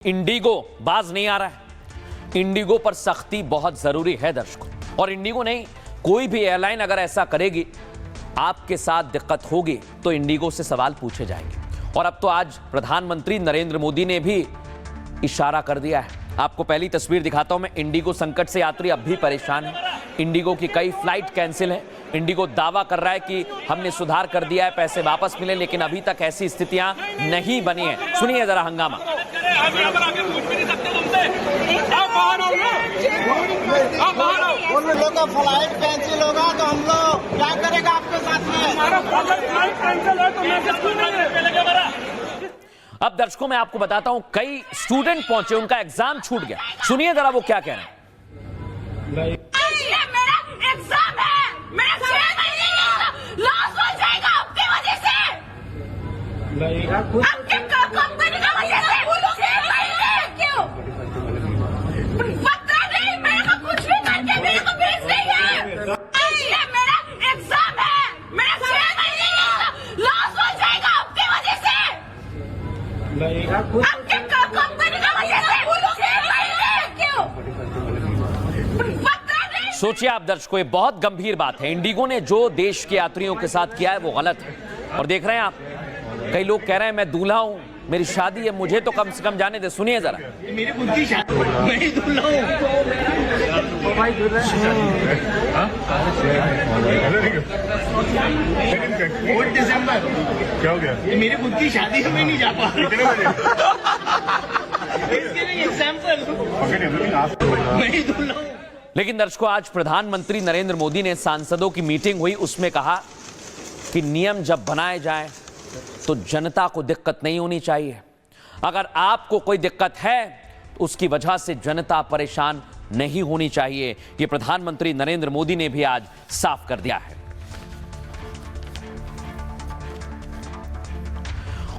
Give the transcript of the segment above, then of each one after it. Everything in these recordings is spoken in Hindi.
इंडिगो बाज नहीं आ रहा है। इंडिगो पर सख्ती बहुत जरूरी है दर्शकों, और इंडिगो नहीं, कोई भी एयरलाइन अगर ऐसा करेगी, आपके साथ दिक्कत होगी तो इंडिगो से सवाल पूछे जाएंगे। और अब तो आज प्रधानमंत्री नरेंद्र मोदी ने भी इशारा कर दिया है। आपको पहली तस्वीर दिखाता हूं मैं। इंडिगो संकट से यात्री अब भी परेशान है। इंडिगो की कई फ्लाइट कैंसिल है। इंडिगो दावा कर रहा है कि हमने सुधार कर दिया है, पैसे वापस मिले, लेकिन अभी तक ऐसी स्थितियां नहीं बनी है। सुनिए जरा हंगामा। उन लोगों का फ्लाइट कैंसिल होगा तो हम लोग क्या करेगा आपके साथ में? हमारा फ्लाइट कैंसिल है तो अब दर्शकों मैं आपको बताता हूं, कई स्टूडेंट पहुंचे, उनका एग्जाम छूट गया। सुनिए जरा वो क्या कह रहे हैं। मेरा एग्जाम है, मेरा 6 महीने लॉस हो जाएगा आपकी वजह से, आपके कंपनी की वजह से। 6 महीने क्यों? पता नहीं, मेरे को कुछ भी करके मेरे को भेज नहीं है। मेरा एग्जाम है, मेरा 6 महीने लॉस हो जाएगा आपकी वजह से, आपके कंपनी की वजह से। 6 महीने क्यों? सोचिए आप दर्शकों, ये बहुत गंभीर बात है। इंडिगो ने जो देश के यात्रियों के साथ किया है वो गलत है। और देख रहे हैं आप, कई लोग कह रहे हैं मैं दूल्हा हूं, मेरी शादी है, मुझे तो कम से कम जाने दे। सुनिए जरा। मेरी खुद की शादी, मैं ही दूल्हा हूं। दिसंबर क्या हो गया? मेरी खुद की शादी है, मैं नहीं जा पा रहा। लेकिन दर्शकों, आज प्रधानमंत्री नरेंद्र मोदी ने सांसदों की मीटिंग हुई, उसमें कहा कि नियम जब बनाए जाएं तो जनता को दिक्कत नहीं होनी चाहिए। अगर आपको कोई दिक्कत है तो उसकी वजह से जनता परेशान नहीं होनी चाहिए। यह प्रधानमंत्री नरेंद्र मोदी ने भी आज साफ कर दिया है।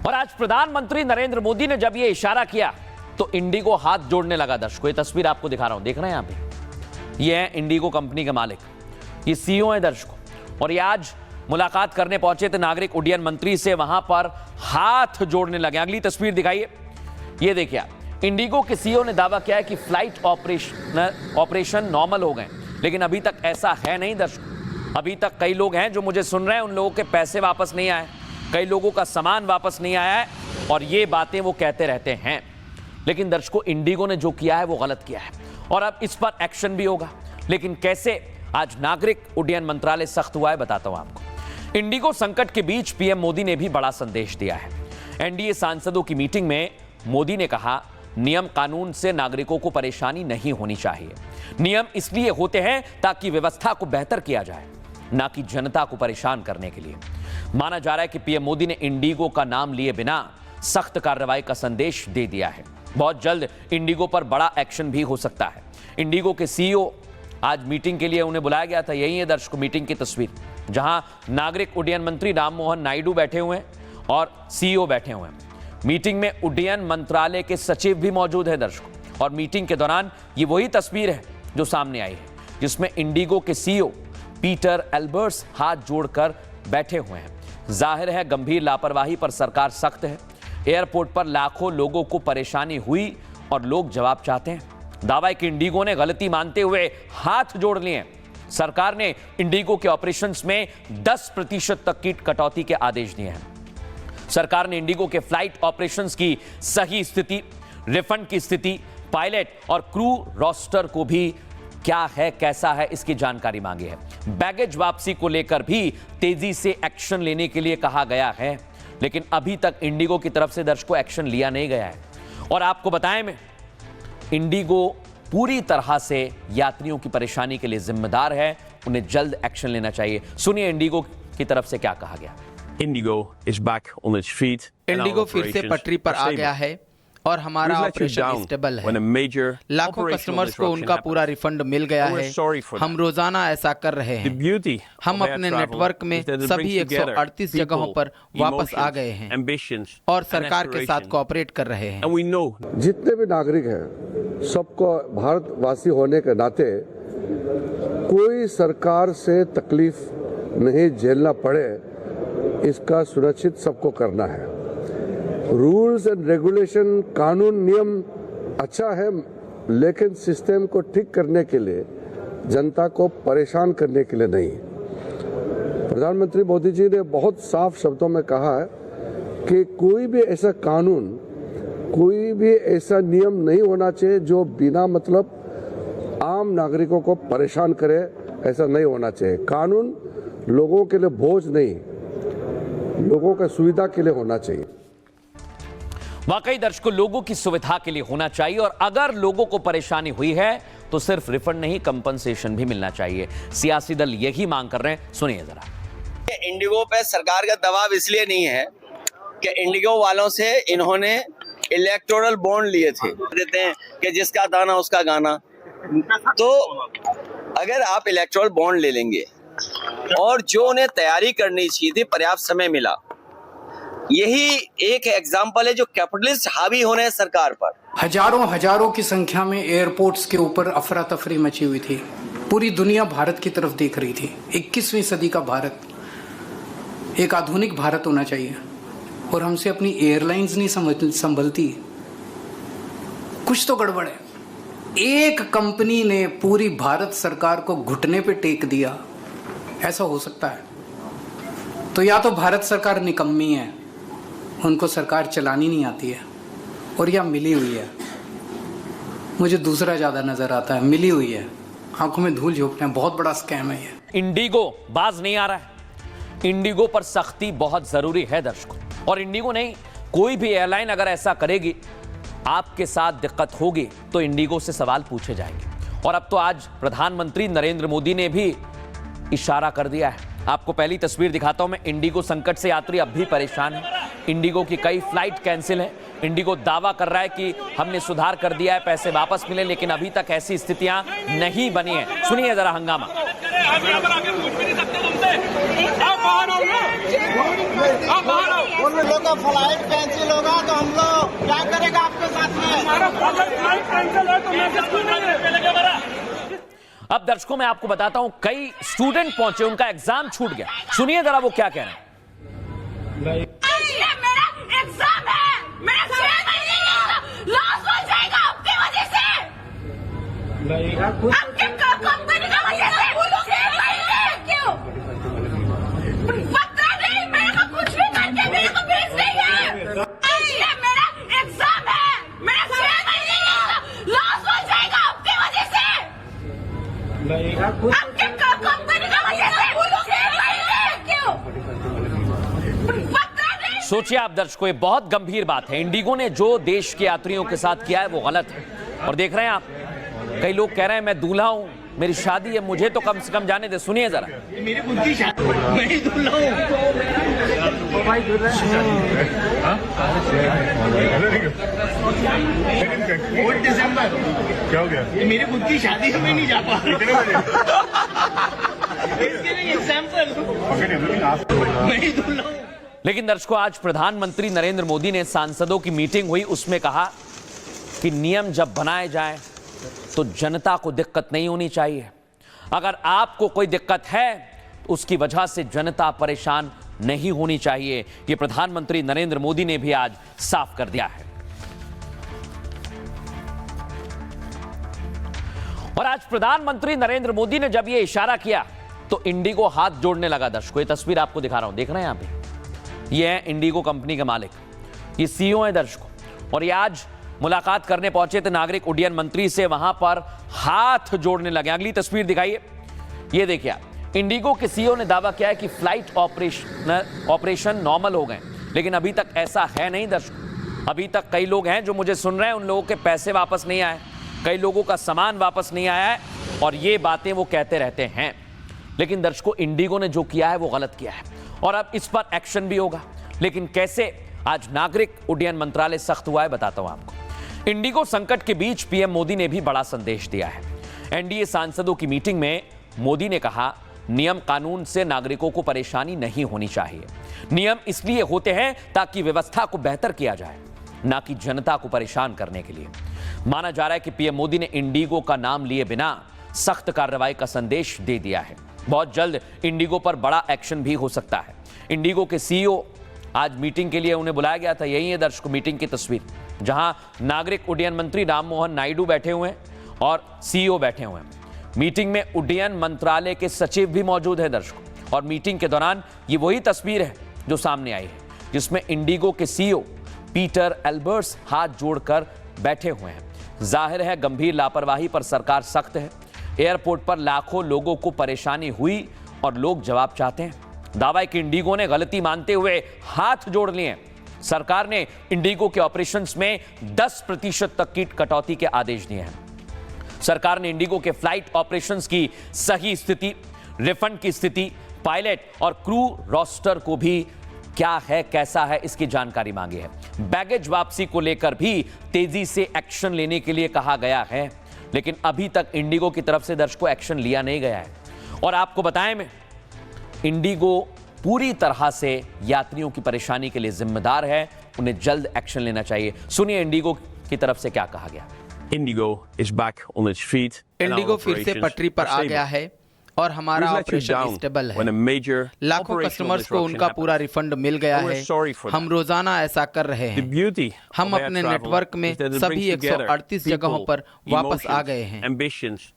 और आज प्रधानमंत्री नरेंद्र मोदी ने जब यह इशारा किया तो इंडिगो हाथ जोड़ने लगा। दर्शकों, ये तस्वीर आपको दिखा रहा हूं, देख रहे हैं यहां पे, ये है इंडिगो कंपनी के मालिक, ये सीईओ है दर्शकों। और ये आज मुलाकात करने पहुंचे थे नागरिक उड्डयन मंत्री से, वहां पर हाथ जोड़ने लगे। अगली तस्वीर दिखाइए, ये देखिए आप। इंडिगो के सीईओ ने दावा किया है कि फ्लाइट ऑपरेशन नॉर्मल हो गए, लेकिन अभी तक ऐसा है नहीं दर्शकों। अभी तक कई लोग हैं जो मुझे सुन रहे हैं, उन लोगों के पैसे वापस नहीं आए, कई लोगों का सामान वापस नहीं आया है, और ये बातें वो कहते रहते हैं। लेकिन दर्शकों, इंडिगो ने जो किया है वो गलत किया है, और अब इस पर एक्शन भी होगा। लेकिन कैसे? आज नागरिक उड्डयन मंत्रालय सख्त हुआ है, बताता हूं आपको। इंडिगो संकट के बीच पीएम मोदी ने भी बड़ा संदेश दिया है। एनडीए सांसदों की मीटिंग में मोदी ने कहा, नियम कानून से नागरिकों को परेशानी नहीं होनी चाहिए। नियम इसलिए होते हैं ताकि व्यवस्था को बेहतर किया जाए, ना कि जनता को परेशान करने के लिए। माना जा रहा है कि पीएम मोदी ने इंडिगो का नाम लिए बिना सख्त कार्रवाई का संदेश दे दिया है। बहुत जल्द इंडिगो पर बड़ा एक्शन भी हो सकता है। इंडिगो के सीईओ आज मीटिंग के लिए उन्हें बुलाया गया था। यही है दर्शकों मीटिंग की तस्वीर, जहां नागरिक उड्डयन मंत्री राममोहन नायडू बैठे हुए हैं और सीईओ बैठे हुए हैं। मीटिंग में उड्डयन मंत्रालय के सचिव भी मौजूद है दर्शकों। और मीटिंग के दौरान ये वही तस्वीर है जो सामने आई है, जिसमें इंडिगो के सीईओ पीटर एल्बर्ट्स हाथ जोड़कर बैठे हुए हैं। जाहिर है गंभीर लापरवाही पर सरकार सख्त है। एयरपोर्ट पर लाखों लोगों को परेशानी हुई और लोग जवाब चाहते हैं। दावा है कि इंडिगो ने गलती मानते हुए हाथ जोड़ लिए। सरकार ने इंडिगो के ऑपरेशंस में 10% तक की कटौती के आदेश दिए हैं। सरकार ने इंडिगो के फ्लाइट ऑपरेशंस की सही स्थिति, रिफंड की स्थिति, पायलट और क्रू रोस्टर को भी क्या है, कैसा है, इसकी जानकारी मांगी है। बैगेज वापसी को लेकर भी तेजी से एक्शन लेने के लिए कहा गया है, लेकिन अभी तक इंडिगो की तरफ से दर्शकों एक्शन लिया नहीं गया है। और आपको बताएं मैं, इंडिगो पूरी तरह से यात्रियों की परेशानी के लिए जिम्मेदार है, उन्हें जल्द एक्शन लेना चाहिए। सुनिए इंडिगो की तरफ से क्या कहा गया। Indigo is back on its feet. Indigo फिर से पटरी पर आ गया है और हमारा ऑपरेशन स्टेबल है। लाखों कस्टमर्स को उनका पूरा रिफंड मिल गया है। हम रोजाना ऐसा कर रहे हैं। हम अपने नेटवर्क में सभी 138 जगहों पर वापस आ गए हैं और सरकार के साथ कोऑपरेट कर रहे हैं। जितने भी नागरिक हैं, सबको भारतवासी होने के नाते कोई सरकार से तकलीफ नहीं झेलना पड़े, इसका सुनिश्चित सबको करना है। रूल्स एंड रेगुलेशन, कानून नियम अच्छा है, लेकिन सिस्टम को ठीक करने के लिए, जनता को परेशान करने के लिए नहीं। प्रधानमंत्री मोदी जी ने बहुत साफ शब्दों में कहा है कि कोई भी ऐसा कानून, कोई भी ऐसा नियम नहीं होना चाहिए जो बिना मतलब आम नागरिकों को परेशान करे। ऐसा नहीं होना चाहिए। कानून लोगों के लिए बोझ नहीं, लोगों की सुविधा के लिए होना चाहिए। वाकई दर्शकों, लोगों की सुविधा के लिए होना चाहिए, और अगर लोगों को परेशानी हुई है तो सिर्फ रिफंड नहीं, कंपनसेशन भी मिलना चाहिए। सियासी दल यही मांग कर रहे हैं, सुनिए जरा। इंडिगो पे सरकार का दबाव इसलिए नहीं है कि इंडिगो वालों से इन्होंने इलेक्टोरल बॉन्ड लिए थे, देते हैं कि जिसका दाना उसका गाना। तो अगर आप इलेक्टोरल बॉन्ड ले लेंगे और जो उन्हें तैयारी करनी चाहिए थी, पर्याप्त समय मिला, यही एक एग्जाम्पल है जो कैपिटलिस्ट हावी होने हैं सरकार पर। हजारों की संख्या में एयरपोर्ट्स के ऊपर अफरा तफरी मची हुई थी। पूरी दुनिया भारत की तरफ देख रही थी। 21वीं सदी का भारत एक आधुनिक भारत होना चाहिए, और हमसे अपनी एयरलाइंस नहीं संभलती। कुछ तो गड़बड़ है। एक कंपनी ने पूरी भारत सरकार को घुटने पे टेक दिया, ऐसा हो सकता है? तो या तो भारत सरकार निकम्मी है, उनको सरकार चलानी नहीं आती है, और या मिली हुई है। मुझे दूसरा ज्यादा नजर आता है, मिली हुई है, आंखों में धूल झोंकते हैं। बहुत बड़ा स्कैम है ये। इंडिगो बाज नहीं आ रहा है। इंडिगो पर सख्ती बहुत जरूरी है दर्शकों, और इंडिगो नहीं, कोई भी एयरलाइन अगर ऐसा करेगी, आपके साथ दिक्कत होगी तो इंडिगो से सवाल पूछे जाएंगे। और अब तो आज प्रधानमंत्री नरेंद्र मोदी ने भी इशारा कर दिया है। आपको पहली तस्वीर दिखाता हूं मैं। इंडिगो संकट से यात्री अब भी परेशान है। इंडिगो की कई फ्लाइट कैंसिल है। इंडिगो दावा कर रहा है कि हमने सुधार कर दिया है, पैसे वापस मिले, लेकिन अभी तक ऐसी स्थितियां नहीं बनी है। सुनिए जरा हंगामा। उन लोगों का फ्लाइट कैंसिल होगा तो हम लोग क्या करेगा आपके साथ में? अब दर्शकों मैं आपको बताता हूं, कई स्टूडेंट पहुंचे, उनका एग्जाम छूट गया। सुनिए जरा वो क्या कह रहे हैं। ये मेरा एग्जाम है, मेरा 6 महीने का लॉस हो जाएगा आपकी वजह से, आपके कंपनी की वजह से। 6 महीने क्यों? पता नहीं, मेरे को कुछ भी करके मेरे को भेज नहीं है। ये मेरा एग्जाम है, मेरा 6 महीने का लॉस हो जाएगा आपकी वजह से, आपके कंपनी की वजह से। 6 महीने क्यों? सोचिए आप दर्शकों, ये बहुत गंभीर बात है। इंडिगो ने जो देश के यात्रियों के साथ किया है वो गलत है। और देख रहे हैं आप, कई लोग कह रहे हैं मैं दूल्हा हूं, मेरी शादी है, मुझे तो कम से कम जाने दे। सुनिए जरा। मेरी खुद की शादी, मैं ही दूल्हा हूँ। दिसंबर क्या हो गया? मेरी खुद की शादी है, मैं नहीं जा पा रहा। लेकिन दर्शकों, आज प्रधानमंत्री नरेंद्र मोदी ने सांसदों की मीटिंग हुई, उसमें कहा कि नियम जब बनाए जाए तो जनता को दिक्कत नहीं होनी चाहिए। अगर आपको कोई दिक्कत है तो उसकी वजह से जनता परेशान नहीं होनी चाहिए। यह प्रधानमंत्री नरेंद्र मोदी ने भी आज साफ कर दिया है। और आज प्रधानमंत्री नरेंद्र मोदी ने जब यह इशारा किया तो इंडिगो हाथ जोड़ने लगा। दर्शकों, ये तस्वीर आपको दिखा रहा हूं, देख रहे हैं यहां पे, ये है इंडिगो कंपनी के मालिक, ये सीईओ है दर्शकों, और ये आज मुलाकात करने पहुंचे थे नागरिक उड्डयन मंत्री से, वहां पर हाथ जोड़ने लगे। अगली तस्वीर दिखाइए, ये देखिए आप। इंडिगो के सीईओ ने दावा किया है कि फ्लाइट ऑपरेशन नॉर्मल हो गए, लेकिन अभी तक ऐसा है नहीं दर्शकों। अभी तक कई लोग हैं जो मुझे सुन रहे हैं, उन लोगों के पैसे वापस नहीं आए, कई लोगों का सामान वापस नहीं आया है, और ये बातें वो कहते रहते हैं। लेकिन दर्शकों, इंडिगो ने जो किया है वो गलत किया है, और अब इस पर एक्शन भी होगा। लेकिन कैसे? आज नागरिक उड्डयन मंत्रालय सख्त हुआ है, बताता हूं आपको। इंडिगो संकट के बीच पीएम मोदी ने भी बड़ा संदेश दिया है। एनडीए सांसदों की मीटिंग में मोदी ने कहा, नियम कानून से नागरिकों को परेशानी नहीं होनी चाहिए। नियम इसलिए होते हैं ताकि व्यवस्था को बेहतर किया जाए, ना कि जनता को परेशान करने के लिए। माना जा रहा है कि पीएम मोदी ने इंडिगो का नाम लिए बिना सख्त कार्रवाई का संदेश दे दिया है। बहुत जल्द इंडिगो पर बड़ा एक्शन भी हो सकता है। इंडिगो के सीईओ आज मीटिंग के लिए उन्हें बुलाया गया था। यही है दर्शकों मीटिंग की तस्वीर, जहां नागरिक उड्डयन मंत्री राममोहन नायडू बैठे हुए हैं और सीईओ बैठे हुए हैं। मीटिंग में उड्डयन मंत्रालय के सचिव भी मौजूद है दर्शकों। और मीटिंग के दौरान ये वही तस्वीर है जो सामने आई है, जिसमें इंडिगो के सीईओ पीटर एल्बर्ट्स हाथ जोड़कर बैठे हुए हैं। जाहिर है गंभीर लापरवाही पर सरकार सख्त है। एयरपोर्ट पर लाखों लोगों को परेशानी हुई और लोग जवाब चाहते हैं। दावा है कि इंडिगो ने गलती मानते हुए हाथ जोड़ लिए हैं। सरकार ने इंडिगो के ऑपरेशंस में 10% तक की कटौती के आदेश दिए हैं। सरकार ने इंडिगो के फ्लाइट ऑपरेशंस की सही स्थिति, रिफंड की स्थिति, पायलट और क्रू रोस्टर को भी क्या है कैसा है इसकी जानकारी मांगी है। बैगेज वापसी को लेकर भी तेजी से एक्शन लेने के लिए कहा गया है, लेकिन अभी तक इंडिगो की तरफ से दर्शकों एक्शन लिया नहीं गया है। और आपको बताएं मैं, इंडिगो पूरी तरह से यात्रियों की परेशानी के लिए जिम्मेदार है। उन्हें जल्द एक्शन लेना चाहिए। सुनिए इंडिगो की तरफ से क्या कहा गया। Indigo is back on its feet. Indigo फिर से पटरी पर आ गया है और हमारा ऑपरेशन स्टेबल है। लाखों कस्टमर्स को उनका पूरा रिफंड मिल गया है। हम रोजाना ऐसा कर रहे हैं। हम अपने नेटवर्क में सभी 138 जगहों पर वापस आ गए हैं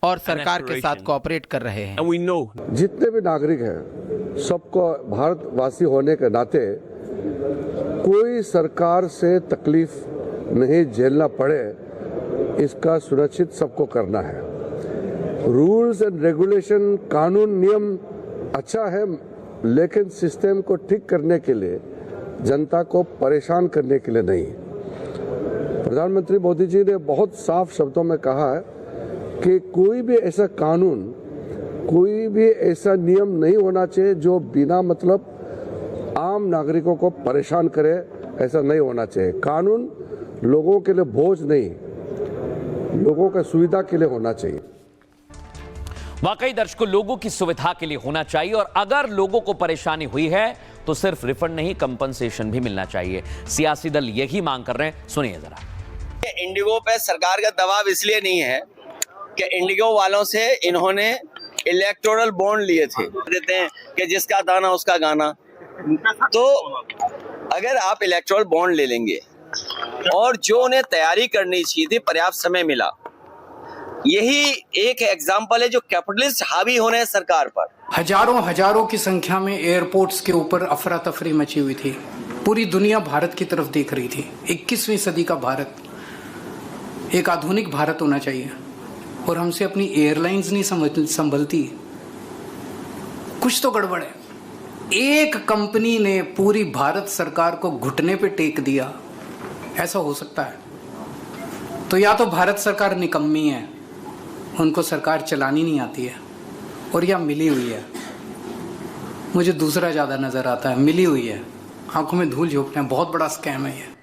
और सरकार के साथ कोऑपरेट कर रहे हैं। जितने भी नागरिक हैं, सबको भारतवासी होने के नाते कोई सरकार से तकलीफ नहीं झेलना पड़े, इसका सुनिश्चित सबको करना है। रूल्स एंड रेगुलेशन, कानून नियम अच्छा है, लेकिन सिस्टम को ठीक करने के लिए, जनता को परेशान करने के लिए नहीं। प्रधानमंत्री मोदी जी ने बहुत साफ शब्दों में कहा है कि कोई भी ऐसा कानून, कोई भी ऐसा नियम नहीं होना चाहिए जो बिना मतलब आम नागरिकों को परेशान करे। ऐसा नहीं होना चाहिए। कानून लोगों के लिए बोझ नहीं, लोगों की सुविधा के लिए होना चाहिए। वाकई दर्शकों, लोगों की सुविधा के लिए होना चाहिए और अगर लोगों को परेशानी हुई है तो सिर्फ रिफंड नहीं, कंपनसेशन भी मिलना चाहिए। सियासी दल यही मांग कर रहे हैं, सुनिए जरा। इंडिगो पे सरकार का दबाव इसलिए नहीं है कि इंडिगो वालों से इन्होंने इलेक्टोरल बॉन्ड लिए थे, देते हैं कि जिसका दाना उसका गाना। तो अगर आप इलेक्टोरल बॉन्ड ले लेंगे और जो उन्हें तैयारी करनी चाहिए थी, पर्याप्त समय मिला, यही एक एग्जाम्पल है जो कैपिटलिस्ट हावी होने हैं सरकार पर। हजारों की संख्या में एयरपोर्ट्स के ऊपर अफरा तफरी मची हुई थी। पूरी दुनिया भारत की तरफ देख रही थी। 21वीं सदी का भारत एक आधुनिक भारत होना चाहिए और हमसे अपनी एयरलाइंस नहीं संभलती। कुछ तो गड़बड़ है। एक कंपनी ने पूरी भारत सरकार को घुटने पे टेक दिया, ऐसा हो सकता है? तो या तो भारत सरकार निकम्मी है, उनको सरकार चलानी नहीं आती है, और या मिली हुई है। मुझे दूसरा ज्यादा नजर आता है, मिली हुई है, आंखों में धूल झोंकना है। बहुत बड़ा स्कैम है ये।